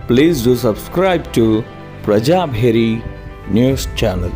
Please do subscribe to Prajabheri News Channel.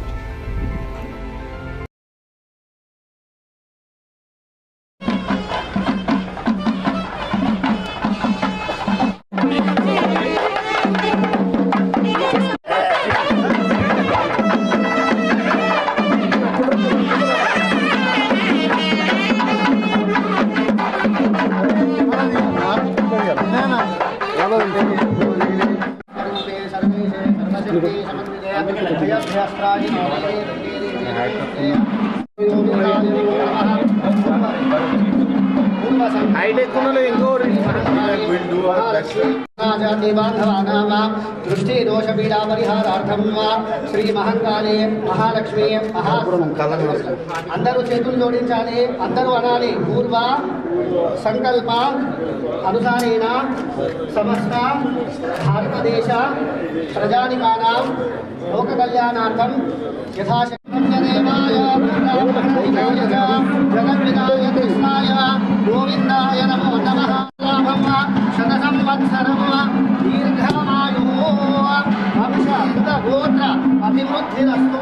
दृष्टि दोष पीड़ा परिहारार्थम श्री महंकाले महालक्ष्मी अंदरू చేతులు జోడించాలి అందరూ అనాలి పూర్వ సంకల్ప అనుసారేణ సమస్త భారతదేశ ప్రజానికానాం లోక కళ్యాణార్థం యథాశక్తిదేవాయ జగద్వినాయ కృష్ణాయ గోవిందాయ నమో నమః శత సంవత్సరం దీర్ఘమాయు వంశ గోత్ర అభివృద్ధిరస్తు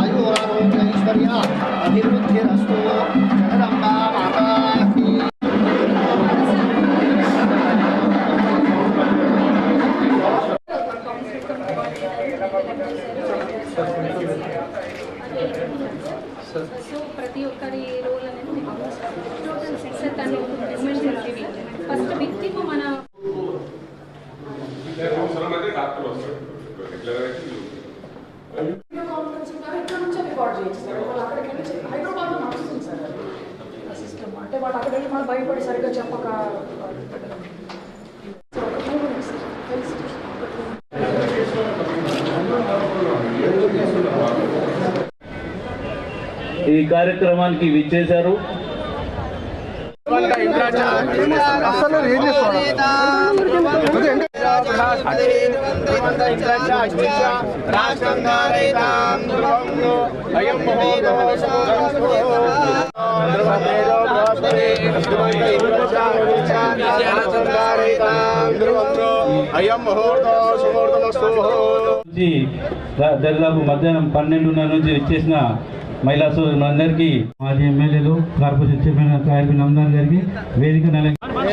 आयुरारोग्यैश्वर्य अभिवृद्धिरस्तु जगदम्बा माता की। సో ప్రతి ఒక్కరి రోల్ అనేది టోటల్ సక్సెస్ అని ఫస్ట్ వ్యక్తికి మన అంటే వాళ్ళు అక్కడ వెళ్ళి మనం భయపడి సరిగ్గా చెప్పక ఈ కార్యక్రమానికి విచ్చేశారు. దాదాపు మధ్యాహ్నం 12:30 నుంచి వచ్చేసిన మహిళా సోదరులందరికీ, మాజీ ఎమ్మెల్యేలు, కార్పొరేషన్ చైర్మన్ అమ్దాన్ గారికి, వేదిక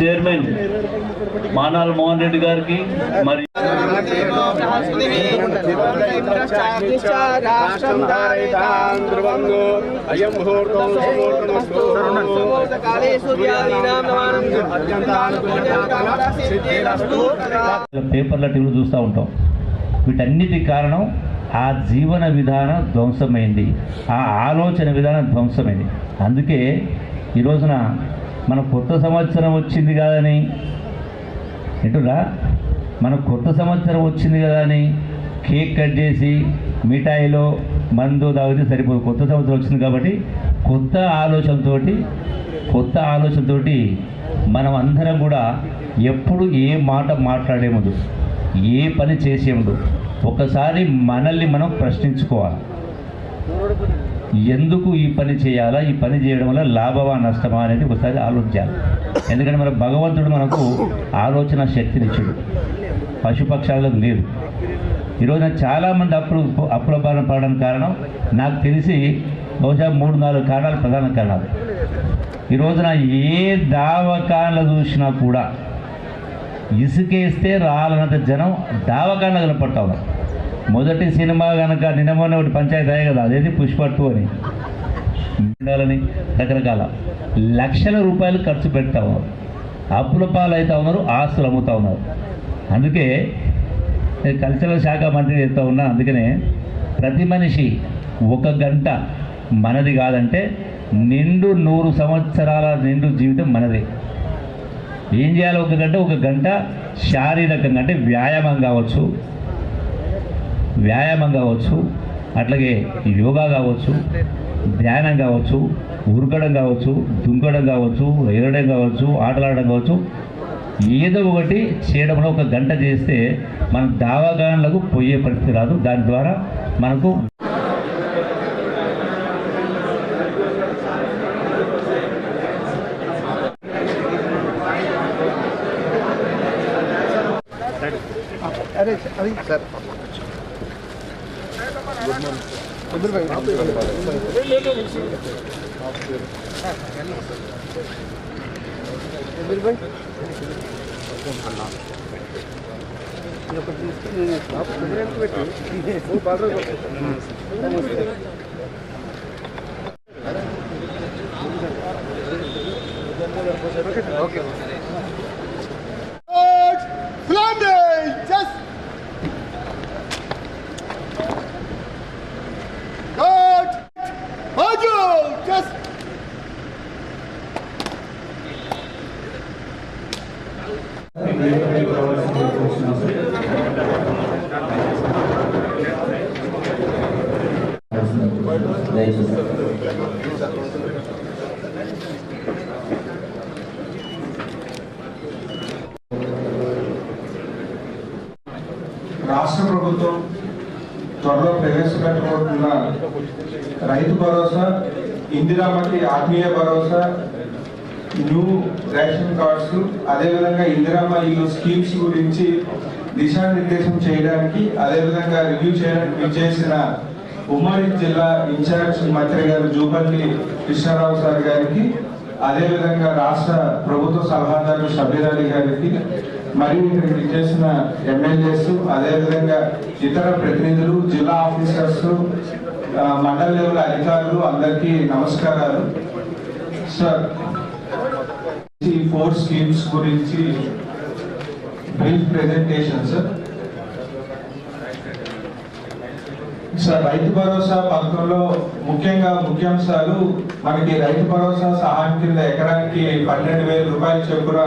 చైర్మన్ మానాల మోహన్ రెడ్డి గారికి, మరి పేపర్ల టీవీలు చూస్తూ ఉంటాం. వీటన్నిటికి కారణం ఆ జీవన విధానం ధ్వంసమైంది, ఆ ఆలోచన విధానం ధ్వంసమైంది. అందుకే ఈ రోజున మన కొత్త సంవత్సరం వచ్చింది కదని ఏంటురా, మన కొత్త సంవత్సరం వచ్చింది కదా అని కేక్ కట్ చేసి మిఠాయిలో మందు తాగితే సరిపోదు. కొత్త సంవత్సరం వచ్చింది కాబట్టి కొత్త ఆలోచనతోటి మనం అందరం కూడా ఎప్పుడు ఏ మాట మాట్లాడే ముందు, ఏ పని చేసే ముందు ఒకసారి మనల్ని మనం ప్రశ్నించుకోవాలి. ఎందుకు ఈ పని చేయాలా, ఈ పని చేయడం వల్ల లాభమా నష్టమా అనేది ఒకసారి ఆలోచించాలి. ఎందుకంటే మన భగవంతుడు మనకు ఆలోచన శక్తినిచ్చాడు, పశుపక్షాలకు లేదు. ఈరోజున చాలామంది అప్పుల బారిన పడడానికి కారణం నాకు తెలిసి బహుశా 3-4 కారణాలు, ప్రధాన కారణాలు. ఈ రోజున ఏ దావకాన్లు చూసినా కూడా ఇసుకేస్తే రాలనంత జనం దావకాన్లు కనపడతా ఉన్నారు. మొదటి సినిమా కనుక నిన్నమోనే ఒకటి పంచాయతీ అయ్యే కదా, అదేది పుష్ప 2 అని ఉండాలని రకరకాల లక్షల రూపాయలు ఖర్చు పెడతా ఉన్నారు, అప్పుల పాలు అవుతా ఉన్నారు, ఆస్తులు అమ్ముతూ ఉన్నారు. అందుకే కల్చరల్ శాఖ మంత్రి చెప్తా ఉన్నా. అందుకనే ప్రతి మనిషి 1 గంట మనది కాదంటే నిండు 100 సంవత్సరాల నిండు జీవితం మనదే. ఏం చేయాలి? 1 గంట శారీరకంగా, అంటే వ్యాయామం కావచ్చు, అట్లాగే యోగా కావచ్చు, ధ్యానం కావచ్చు, ఉరకడం కావచ్చు, దుంకడం కావచ్చు, ఎగరడం కావచ్చు, ఆటలాడడం కావచ్చు, ఏదో ఒకటి చేయడంలో 1 గంట చేస్తే మన దావాగాన్లకు పోయే పరిస్థితి రాదు. దాని ద్వారా మనకు అది సార్ ఓకే రాష్ట్ర ప్రభుత్వం త్వరలో ప్రవేశపెట్టబోతున్న రైతు భరోసా, ఇందిరామతి ఆత్మీయ భరోసా, న్యూ రేషన్ కార్డ్స్, అదేవిధంగా ఇందిరామ ఇల్లు స్కీమ్స్ గురించి దిశానిర్దేశం చేయడానికి, అదేవిధంగా రివ్యూ చేయడానికి విచ్చేసిన ఉమ్మడి జిల్లా ఇన్ఛార్జ్ మంత్రి గారు జూపల్లి కృష్ణారావు సార్ గారికి, అదేవిధంగా రాష్ట్ర ప్రభుత్వ సలహాదారు షబీర్ అలీ గారికి, మరియు ఇక్కడ చేసిన ఎమ్మెల్యేస్, అదేవిధంగా ఇతర ప్రతినిధులు, జిల్లా ఆఫీసర్స్, మండల లెవెల్ అధికారులు అందరికీ నమస్కారాలు. సార్, ఈ 4 స్కీమ్స్ గురించి brief presentation sir. Sir, Rythu Bharosa పథకంలో ముఖ్యాంశాలు మనకి రైతు భరోసా సహాయం కింద ఎకరానికి 12,000 రూపాయలు చొప్పున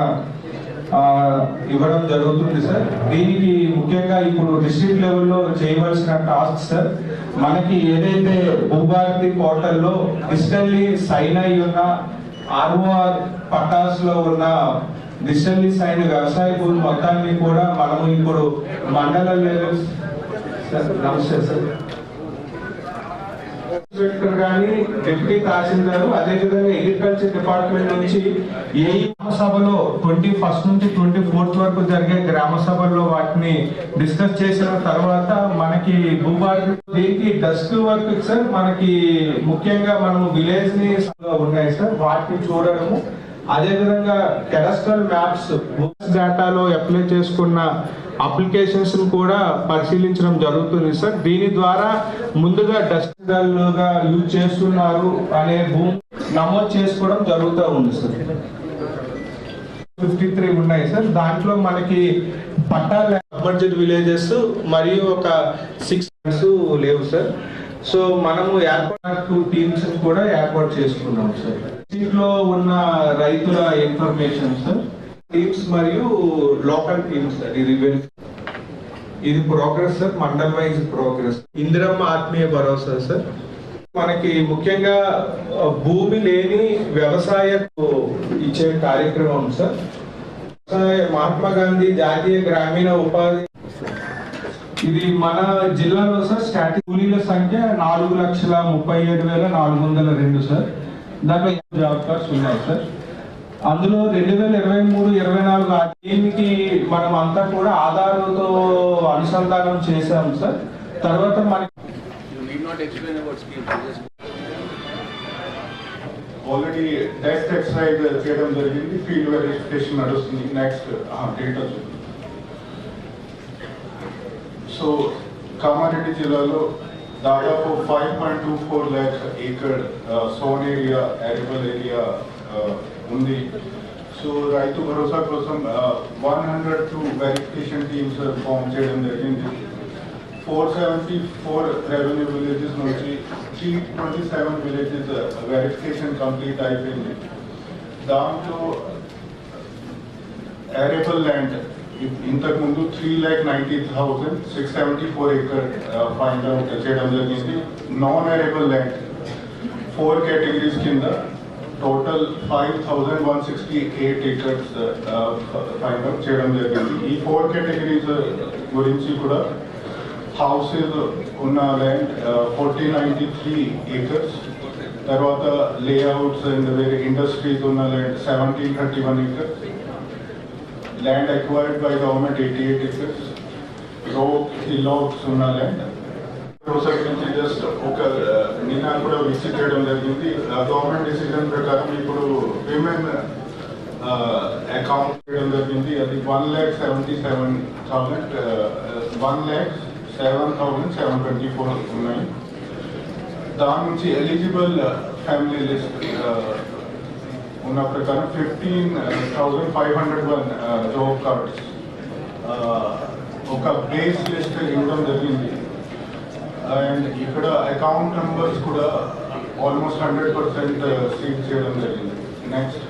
ఇవ్వడం జరుగుతుంది సార్. దీనికి ముఖ్యంగా ఇప్పుడు డిస్ట్రిక్ట్ లెవెల్లో చేయవలసిన టాస్క్ సార్, మనకి ఏదైతే భూభారతి పోర్టల్లో డిజిటల్లీ సైన్ అయి ఉన్న ఆర్ఓఆర్ పట్టాస్ లో ఉన్న డిజిటల్లీ సైన్ వ్యవసాయ భూమి మొత్తాన్ని కూడా మనము ఇప్పుడు మండల లెవెల్ నమస్తే సార్ కానీ డిప్యూటీ తహసీల్దార్, అదేవిధంగా అగ్రికల్చర్ డిపార్ట్మెంట్ నుంచి ఏ గ్రామ సభలో 21 నుంచి 24 వరకు జరిగే గ్రామ సభల్లో వాటిని డిస్కస్ చేసిన తర్వాత మనకి భూభారతి దీనికి డస్ట్ వర్క్ సార్, మనకి ముఖ్యంగా మనము విలేజ్ ని ఉన్నాయి సార్, వాటిని చూడడము, అదేవిధంగా కెడస్ట్రల్ మ్యాప్స్ డేటాలో అప్లై చేసుకున్న అప్లికేషన్స్ కూడా పరిశీలించడం జరుగుతుంది సార్. దీని ద్వారా ముందుగా డస్ట్గా యూజ్ చేస్తున్నారు అనే భూమి నమోదు చేసుకోవడం జరుగుతూ ఉంది సార్. 53 ఉన్నాయి సార్. దాంట్లో మనకి పట్టాల బడ్జెట్ విలేజెస్ మరియు ఒక 6 లేవు సార్. సో మనము ఏర్పాటు టీమ్స్ కూడా ఏర్పాటు చేసుకున్నాం సార్. దీంట్లో ఉన్న రైతుల ఇన్ఫర్మేషన్ సార్, టీమ్స్ మరియు లోకల్ టీమ్స్ ఇది progress sir, mandal wise progress. Indiramma ఆత్మీయ భరోసా సార్, మనకి ముఖ్యంగా భూమి లేని వ్యవసాయకు ఇచ్చే కార్యక్రమం సార్. మహాత్మా గాంధీ జాతీయ గ్రామీణ ఉపాధి, ఇది మన జిల్లాలో సార్ స్టాటిక్ కూలీల సంఖ్య 4,37,402 సార్. దాంట్లో జాబ్ కార్డ్స్ ఉన్నాయి సార్. అందులో 2023-24 దీనికి మనం అంతా కూడా ఆధార్తో అనుసంధానం చేశాం సార్. తర్వాత మనకి ఆల్రెడీ టెస్ట్ ఎక్సర్సైజ్ చేయడం జరిగింది, ఫీల్డ్ వెరిఫికేషన్ నడుస్తుంది. నెక్స్ట్ డేటా సో కామారెడ్డి జిల్లాలో దాదాపు 5.24 lakh acre sown area, arable area ఉంది. సో రైతు భరోసా కోసం 102 వెరిఫికేషన్ టీమ్స్ ఫామ్ చేయడం జరిగింది. 474 రెవెన్యూ విలేజెస్ నుంచి 327 విలేజెస్ వెరిఫికేషన్ కంప్లీట్ అయిపోయింది. దాంట్లో అరేబుల్ ల్యాండ్ ఇంతకు ముందు 3,90,674 acre ఫైండ్ అవుట్ చేయడం జరిగింది. నాన్ అరేబుల్ ల్యాండ్ 4 కేటగిరీస్ కింద టోటల్ 5,168 acres ఫైండ్ అవుట్ చేయడం జరిగింది. ఈ 4 కేటగిరీస్ గురించి కూడా హౌసెస్ ఉన్న ల్యాండ్ 1,493 acres, తర్వాత లేఅవుట్స్ అండ్ వేరే ఇండస్ట్రీస్ ఉన్న land 1,731 acres, land acquired by government 88 acres, హిలాక్స్ ఉన్న ల్యాండ్ సైడ్ నుంచి జస్ట్ ఒక నిన్న కూడా విజిట్ చేయడం జరిగింది. గవర్నమెంట్ డిసిజన్ ప్రకారం ఇప్పుడు విమెన్ అకౌంట్ చేయడం జరిగింది. అది 1,77,000 1,07,724 ఉన్నాయి. దాని నుంచి ఎలిజిబుల్ ఫ్యామిలీ లిస్ట్ ఉన్న ప్రకారం 15,501 జాబ్ కార్డ్స్ ఒక బేస్ లిస్ట్ ఇవ్వడం జరిగింది. అండ్ ఇక్కడ అకౌంట్ నంబర్స్ కూడా ఆల్మోస్ట్ 100% సీల్ చేయడం జరిగింది. నెక్స్ట్